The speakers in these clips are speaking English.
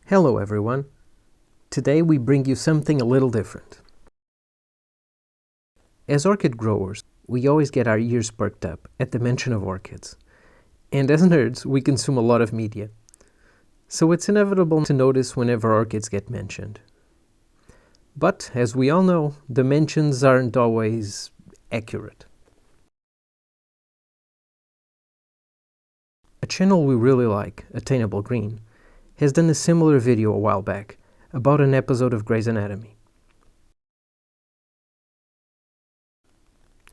Hello everyone! Today we bring you something a little different. As orchid growers, we always get our ears perked up at the mention of orchids. And as nerds, we consume a lot of media. So it's inevitable to notice whenever orchids get mentioned. But, as we all know, the mentions aren't always accurate. A channel we really like, Attainable Green, has done a similar video a while back about an episode of Grey's Anatomy.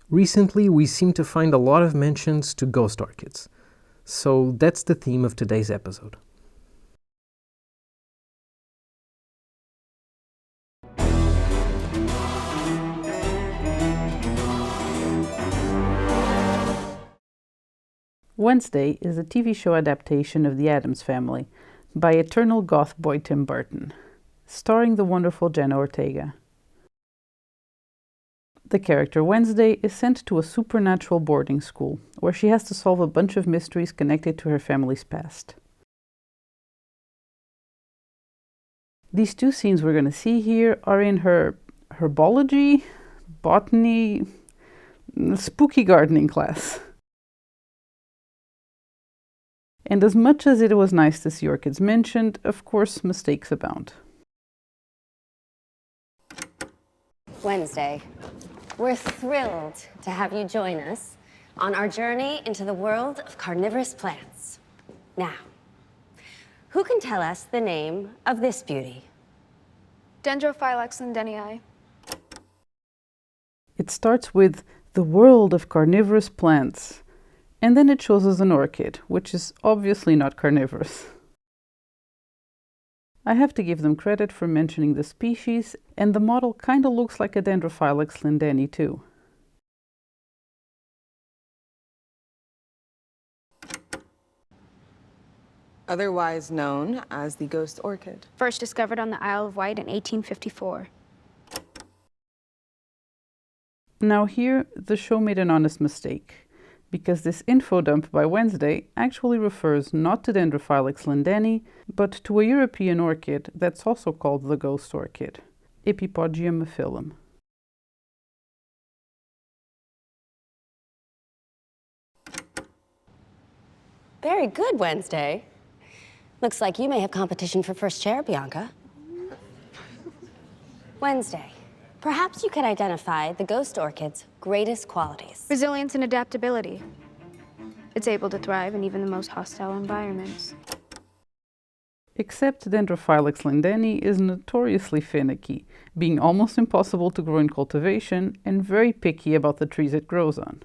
Recently, we seem to find a lot of mentions to ghost orchids, so that's the theme of today's episode. Wednesday is a TV show adaptation of The Addams Family by eternal goth boy Tim Burton, starring the wonderful Jenna Ortega. The character Wednesday is sent to a supernatural boarding school where she has to solve a bunch of mysteries connected to her family's past. These two scenes we're going to see here are in her herbology, botany, spooky gardening class. And as much as it was nice to see orchids mentioned, of course, mistakes abound. Wednesday, we're thrilled to have you join us on our journey into the world of carnivorous plants. Now, who can tell us the name of this beauty? Dendrophylax lindenii. It starts with the world of carnivorous plants, and then it shows us an orchid, which is obviously not carnivorous. I have to give them credit for mentioning the species, and the model kinda looks like a Dendrophylax lindenii too. Otherwise known as the ghost orchid. First discovered on the Isle of Wight in 1854. Now here, the show made an honest mistake, because this info dump by Wednesday actually refers not to Dendrophylax lindenii, but to a European orchid that's also called the ghost orchid, Epipodium mephyllum. Very good, Wednesday. Looks like you may have competition for first chair, Bianca. Wednesday, perhaps you could identify the ghost orchid's greatest qualities. Resilience and adaptability. It's able to thrive in even the most hostile environments. Except Dendrophylax lindenii is notoriously finicky, being almost impossible to grow in cultivation and very picky about the trees it grows on.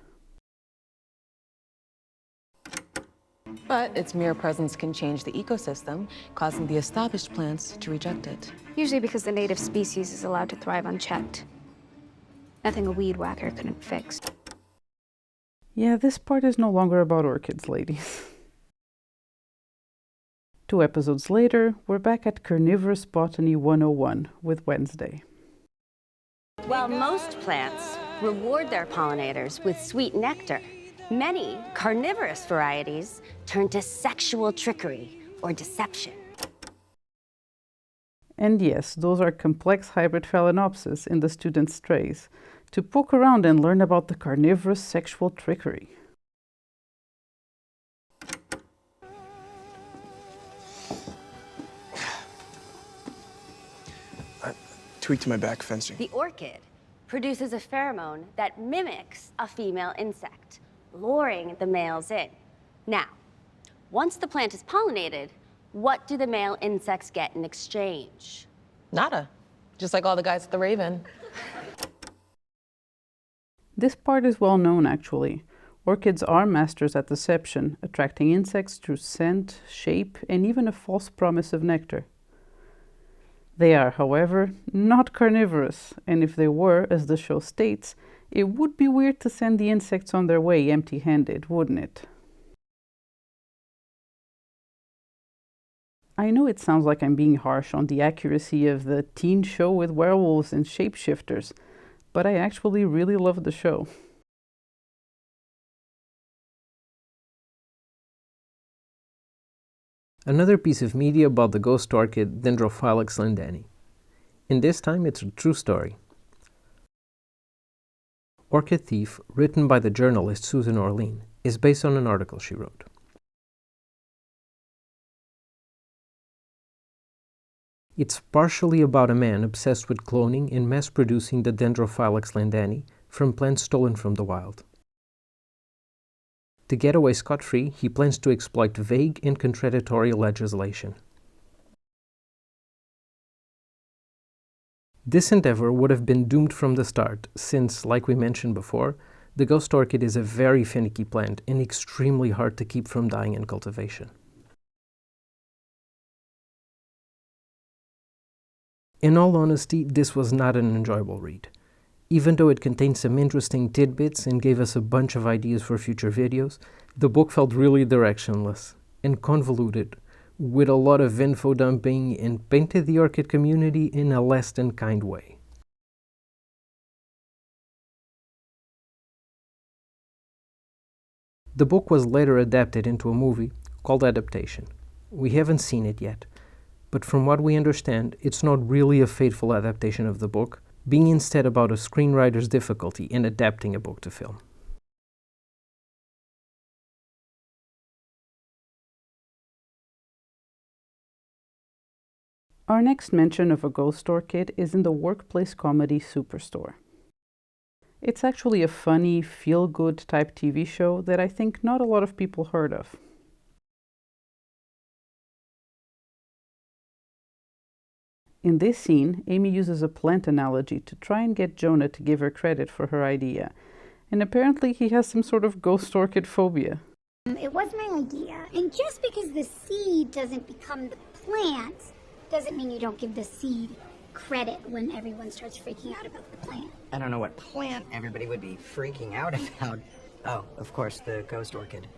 But its mere presence can change the ecosystem, causing the established plants to reject it. Usually because the native species is allowed to thrive unchecked. Nothing a weed whacker couldn't fix. Yeah, this part is no longer about orchids, ladies. 2 episodes later, we're back at Carnivorous Botany 101 with Wednesday. While most plants reward their pollinators with sweet nectar, many carnivorous varieties turn to sexual trickery or deception. And yes, those are complex hybrid phalaenopsis in the students' trays, to poke around and learn about the carnivorous sexual trickery. Tweaked my back fencing. The orchid produces a pheromone that mimics a female insect, luring the males in. Now, once the plant is pollinated, what do the male insects get in exchange? Nada. Just like all the guys at the Raven. This part is well known, actually. Orchids are masters at deception, attracting insects through scent, shape, and even a false promise of nectar. They are, however, not carnivorous, and if they were, as the show states, it would be weird to send the insects on their way empty-handed, wouldn't it? I know it sounds like I'm being harsh on the accuracy of the teen show with werewolves and shapeshifters, but I actually really love the show. Another piece of media about the ghost orchid Dendrophylax lindenii. And this time it's a true story. Orchid Thief, written by the journalist Susan Orlean, is based on an article she wrote. It's partially about a man obsessed with cloning and mass-producing the Dendrophylax lindenii from plants stolen from the wild. To get away scot-free, he plans to exploit vague and contradictory legislation. This endeavor would have been doomed from the start, since, like we mentioned before, the ghost orchid is a very finicky plant and extremely hard to keep from dying in cultivation. In all honesty, this was not an enjoyable read. Even though it contained some interesting tidbits and gave us a bunch of ideas for future videos, the book felt really directionless and convoluted, with a lot of info dumping, and painted the orchid community in a less than kind way. The book was later adapted into a movie called Adaptation. We haven't seen it yet, but from what we understand, it's not really a faithful adaptation of the book, being instead about a screenwriter's difficulty in adapting a book to film. Our next mention of a ghost orchid is in the workplace comedy Superstore. It's actually a funny, feel-good type TV show that I think not a lot of people heard of. In this scene, Amy uses a plant analogy to try and get Jonah to give her credit for her idea, and apparently he has some sort of ghost orchid phobia. It was my idea, and just because the seed doesn't become the plant doesn't mean you don't give the seed credit when everyone starts freaking out about the plant. I don't know what plant everybody would be freaking out about. Oh, of course, the ghost orchid.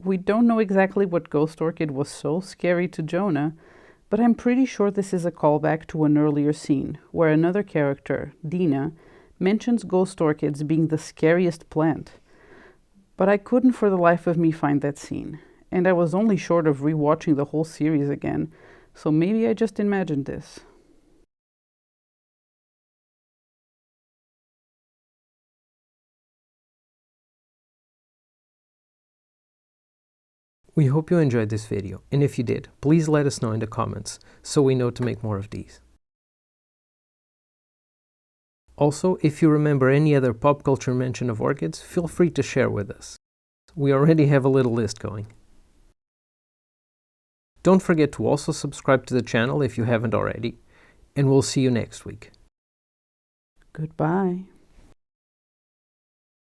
We don't know exactly what ghost orchid was so scary to Jonah, but I'm pretty sure this is a callback to an earlier scene, where another character, Dina, mentions ghost orchids being the scariest plant. But I couldn't for the life of me find that scene, and I was only short of rewatching the whole series again, so maybe I just imagined this. We hope you enjoyed this video, and if you did, please let us know in the comments, so we know to make more of these. Also, if you remember any other pop culture mention of orchids, feel free to share with us. We already have a little list going. Don't forget to also subscribe to the channel if you haven't already, and we'll see you next week. Goodbye.